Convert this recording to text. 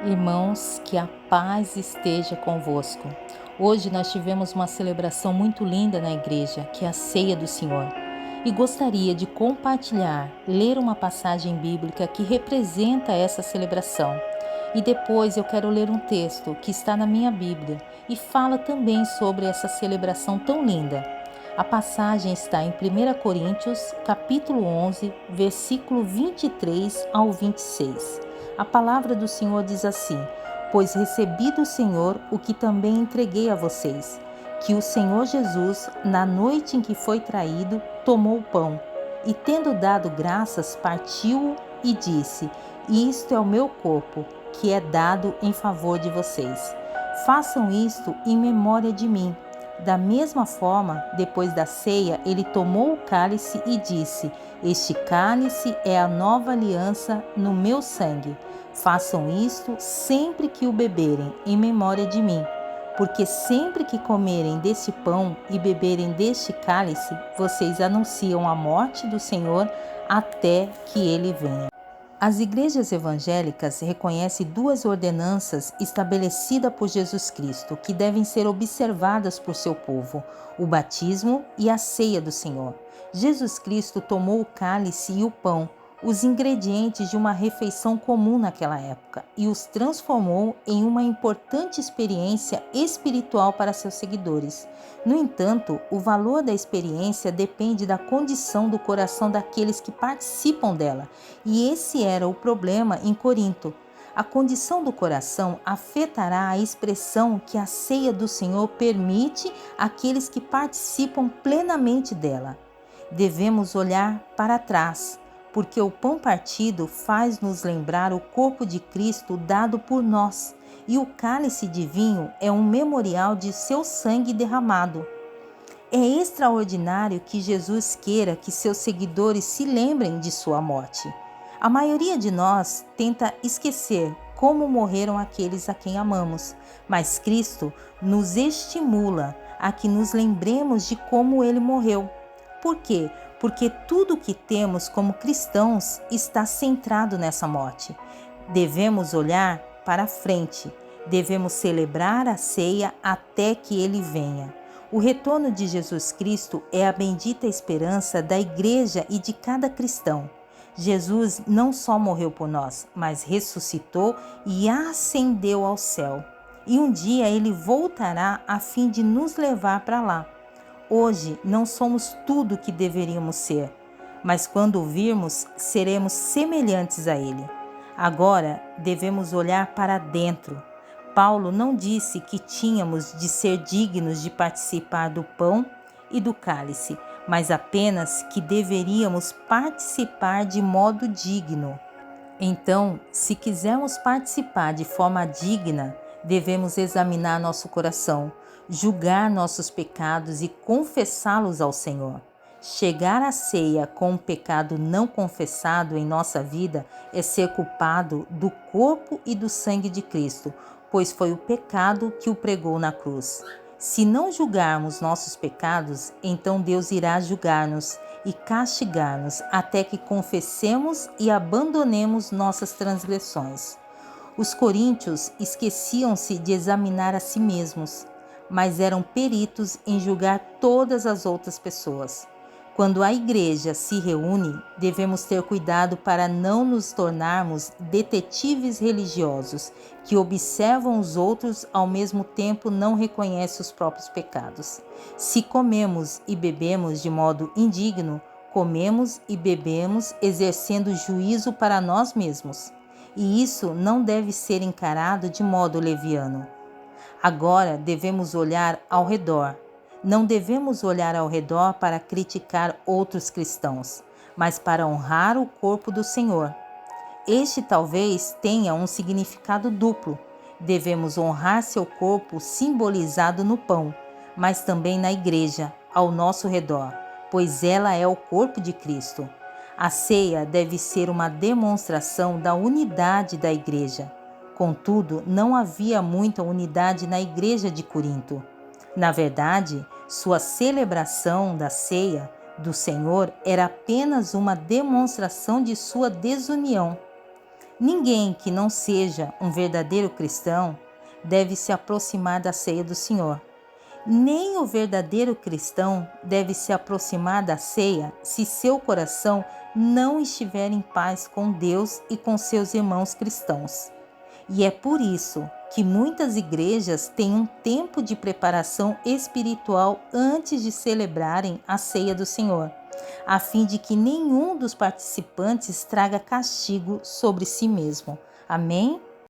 Irmãos, que a paz esteja convosco. Hoje nós tivemos uma celebração muito linda na igreja, que é a Ceia do Senhor. E gostaria de compartilhar, ler uma passagem bíblica que representa essa celebração. E depois eu quero ler um texto que está na minha Bíblia e fala também sobre essa celebração tão linda. A passagem está em 1 Coríntios, capítulo 11, versículo 23 ao 26. A palavra do Senhor diz assim: Pois recebi do Senhor o que também entreguei a vocês, que o Senhor Jesus, na noite em que foi traído, tomou o pão e, tendo dado graças, partiu-o e disse: Isto é o meu corpo, que é dado em favor de vocês. Façam isto em memória de mim. Da mesma forma, depois da ceia, ele tomou o cálice e disse: Este cálice é a nova aliança no meu sangue. Façam isto sempre que o beberem, em memória de mim. Porque sempre que comerem deste pão e beberem deste cálice, vocês anunciam a morte do Senhor até que ele venha. As igrejas evangélicas reconhecem duas ordenanças estabelecidas por Jesus Cristo que devem ser observadas por seu povo: o batismo e a ceia do Senhor. Jesus Cristo tomou o cálice e o pão, os ingredientes de uma refeição comum naquela época, e os transformou em uma importante experiência espiritual para seus seguidores. No entanto, o valor da experiência depende da condição do coração daqueles que participam dela, e esse era o problema em Corinto. A condição do coração afetará a expressão que a ceia do Senhor permite àqueles que participam plenamente dela. Devemos olhar para trás, porque o pão partido faz-nos lembrar o corpo de Cristo dado por nós, e o cálice de vinho é um memorial de seu sangue derramado. É extraordinário que Jesus queira que seus seguidores se lembrem de sua morte. A maioria de nós tenta esquecer como morreram aqueles a quem amamos, mas Cristo nos estimula a que nos lembremos de como ele morreu. Por quê? Porque tudo o que temos como cristãos está centrado nessa morte. Devemos olhar para frente, devemos celebrar a ceia até que ele venha. O retorno de Jesus Cristo é a bendita esperança da igreja e de cada cristão. Jesus não só morreu por nós, mas ressuscitou e ascendeu ao céu. E um dia ele voltará a fim de nos levar para lá. Hoje não somos tudo o que deveríamos ser, mas quando o virmos, seremos semelhantes a ele. Agora devemos olhar para dentro. Paulo não disse que tínhamos de ser dignos de participar do pão e do cálice, mas apenas que deveríamos participar de modo digno. Então, se quisermos participar de forma digna, devemos examinar nosso coração, julgar nossos pecados e confessá-los ao Senhor. Chegar à ceia com um pecado não confessado em nossa vida é ser culpado do corpo e do sangue de Cristo, pois foi o pecado que o pregou na cruz. Se não julgarmos nossos pecados, então Deus irá julgar-nos e castigar-nos até que confessemos e abandonemos nossas transgressões. Os coríntios esqueciam-se de examinar a si mesmos, mas eram peritos em julgar todas as outras pessoas. Quando a igreja se reúne, devemos ter cuidado para não nos tornarmos detetives religiosos que observam os outros ao mesmo tempo não reconhecem os próprios pecados. Se comemos e bebemos de modo indigno, comemos e bebemos exercendo juízo para nós mesmos. E isso não deve ser encarado de modo leviano. Agora devemos olhar ao redor. Não devemos olhar ao redor para criticar outros cristãos, mas para honrar o corpo do Senhor. Este talvez tenha um significado duplo. Devemos honrar seu corpo simbolizado no pão, mas também na igreja, ao nosso redor, pois ela é o corpo de Cristo. A ceia deve ser uma demonstração da unidade da igreja. Contudo, não havia muita unidade na igreja de Corinto. Na verdade, sua celebração da ceia do Senhor era apenas uma demonstração de sua desunião. Ninguém que não seja um verdadeiro cristão deve se aproximar da ceia do Senhor. Nem o verdadeiro cristão deve se aproximar da ceia se seu coração não estiver em paz com Deus e com seus irmãos cristãos. E é por isso que muitas igrejas têm um tempo de preparação espiritual antes de celebrarem a ceia do Senhor, a fim de que nenhum dos participantes traga castigo sobre si mesmo. Amém?